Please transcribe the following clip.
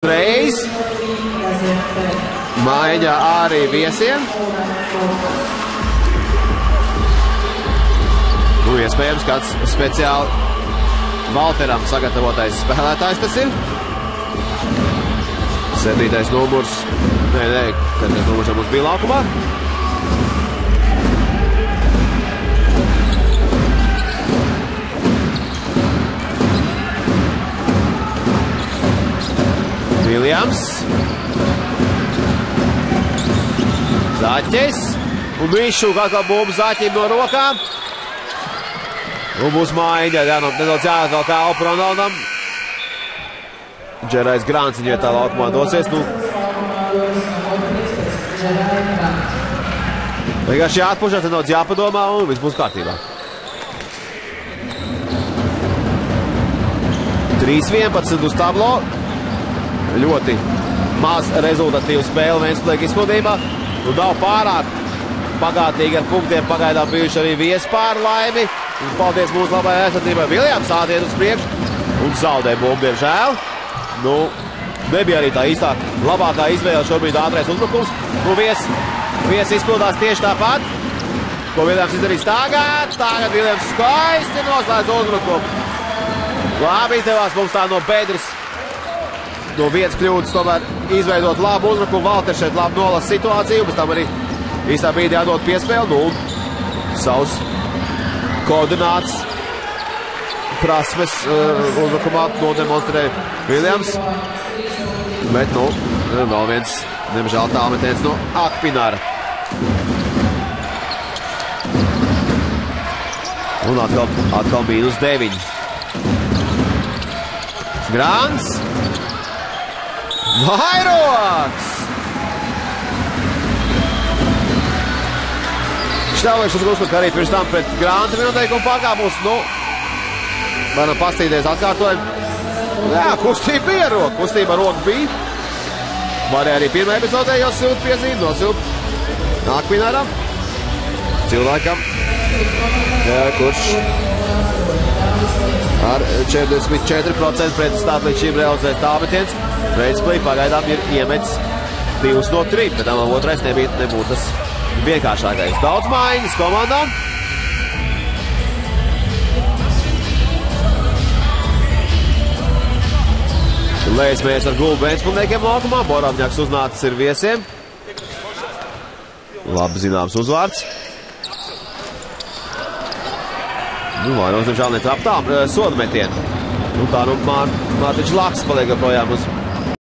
Reiz maiņa arī viesiem. Nu, iespējams, kāds speciāli Valteram sagatavotais spēlētājs tas ir. 7. numurs. Nē, kad tas numurs mums bija laukumā. Viljams. Zaķis. Un Mišu kā bumbu Zaķim no rokām. Un būs maiņa. Jā, nedaudz jāatvēl kā Alpu Ronaldam. Džerais Grants viņai tā laukumā dosies. Nu. Vienkārši jāatpušās, nedaudz jāpadomā un viss būs kārtībā. 3-11 uz tablo. Ļoti maz rezultatīvu spēli Ventspilsnieka izpildījumā. Nu, nav pārāk pagātīgi ar punktiem pagaidām bijuši arī viespārlaimi. Un paldies mūsu labajai aizsardzībai. Viljams ātiet uz priekšu un zaudē bumbu, diemžēl. Nu, nebija arī tā īstā labākā izvēle šobrīd ātrais uzbrukums. Nu, viesi izpildās tieši tāpat, ko Viljams izdarīs tagad. Tagad Viljams skaisti noslēdz uzbrukumu. Labi izdevās mums tā no bedres. No vietas kļūdas tomēr izveidot labu uzbrukumu. Valters šeit labi nolasa situāciju, bet tam arī īstā brīdī jādod piespēli. Nu, savus koordināts prasmes uzbrukumā nodemonstrē Viljams. Bet, nu, vēl viens, diemžēl tālmetiens no Akpināra. Un atkal -9. Grants. Vairoks! Štāvēks uzbrukums, ka arī pirms tam pret Granta noteikumu pakāpums. Nu, varam pastīties atkārtojumu. Jā, kustība bija roka. Kustība roka bija. Varēja arī pirmā epizodē jau silti piezīmi. Nosilti Akpināram. Cilvēkam, kurš ar 44% pretestātu līdz šīm realizēs tālmetiens. Ventspilsnieks pagaidām ir iemetis 2 no 3, bet tam otrais nebūtu tas vienkāršākais. Daudz maiņas komandām. Lēsmējs ar gulbu Ventspilsniekiem laukumā. Borovņaks uznācis ir viesiem. Labi zināms uzvārds. Nu, Vairoks, diemžēl netrap tām sodu metienu. Nu, tā nu Mārtiņš Laks paliek joprojām uz